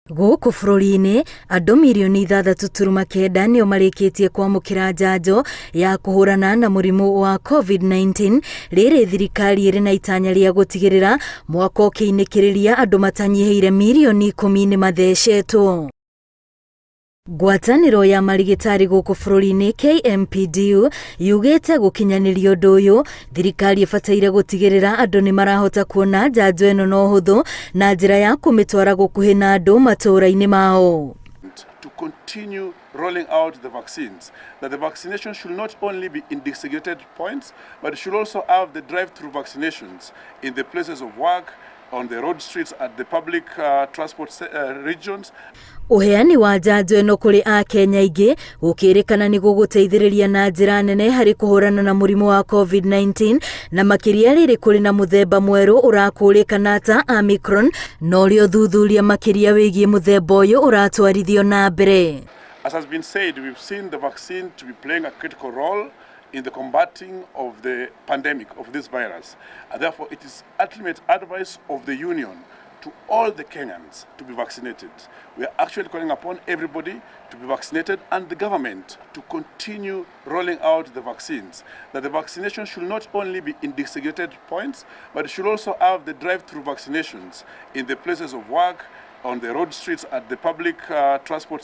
Gũkũ bũrũri-inĩ andũ mirioni 6.9 nĩo marĩkĩtie kwamũkĩra njanjo ya kũhũrana na mũrimũ wa COVID-19 rĩrĩ thirikari ĩrĩ na itanya rĩa gũtigĩrĩra mwaka ũkĩinĩkĩrĩria andũ matanyihĩire mirioni 10 nĩ mathecetwo. Ngwatanĩro ya marigĩtarĩ gũkũ bũrũri-inĩ KMPDU yugĩte gũkinyanĩria ũndũ ũyũ thirikari ĩbataire gũtigĩrĩra andũ nĩ marahota kuona njanjo ĩno na ũhũthũ na njĩra ya kũmĩtwara gũkuhĩ na andũ matũũra-inĩ mao. To continue rolling out the vaccines, that the vaccination should not only be in designated points, but should also have the drive-through vaccinations in the places of work, on the road streets, at the public transport regions. Uheani wa njanjo ĩno kũrĩ Akenya aingĩ gũkĩrĩkana nĩ gũgũteithĩrĩria na njĩra nene harĩ kũhũrana na mũrimũ wa COVID-19 na makĩria rĩrĩ kũrĩ na mũthemba mwerũ ũrakũrĩkana ta Omicron na ũrĩa ũthuthuria makĩria wĩgiĩ mũthemba ũyũ ũratwarithio na mbere. As has been said, we've seen the vaccine to be playing a critical role in the combating of the pandemic of this virus. And therefore, it is ultimate advice of the Union to all the Kenyans to be vaccinated. We are actually calling upon everybody to be vaccinated and the government to continue rolling out the vaccines. That the vaccination should not only be in designated points, but it should also have the drive-through vaccinations in the places of work, on the road streets, at the public transport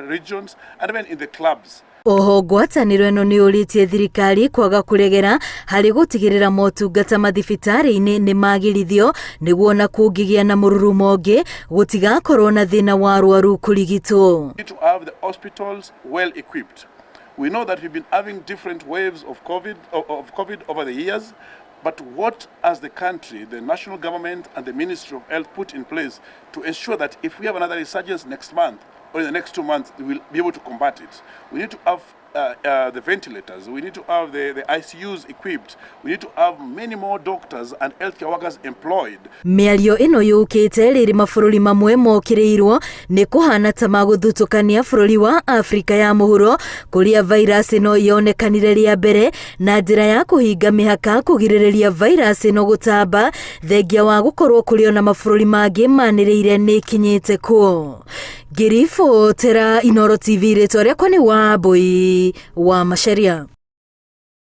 regions, and even in the clubs. Oho ngwatanĩro ĩno nĩ ũrĩtie thirikari kwaga kũregera harĩ gũtigĩrĩra motungata mathibitarĩ-inĩ nĩ magĩrithio nĩguo na kũngĩgĩa na mũrurumo ũngĩ gũtigakorwo na thĩna wa arwaru kũrigitwo. We need to have the hospitals well equipped. We know that we've been having different waves of COVID over the years, but what as the country, the national government and the Ministry of Health put in place to ensure that if we have another resurgence next month or in the next 2 months, we will be able to combat it. We need to have the ventilators, we need to have the ICUs equipped, we need to have many more doctors and healthcare workers employed. Mĩario ĩno yũkĩte rĩrĩ mabũrũri mamwe mokĩrĩirwo nĩ kũhana ta magũthutũkania bũrũri wa Afrika ya mũhuro kũrĩa virus ĩno yonekanire rĩa mbere na njĩra ya kũhinga mĩhaka kũgirĩrĩria virus ĩno gũtamba thengia wa gũkorwo kũrĩ ona mabũrũri mangĩ manĩrĩire nĩ kinyĩte kuo. Ngĩribotera Inooro TV rĩtwa rĩakwa nĩ Wambui wa Macharia.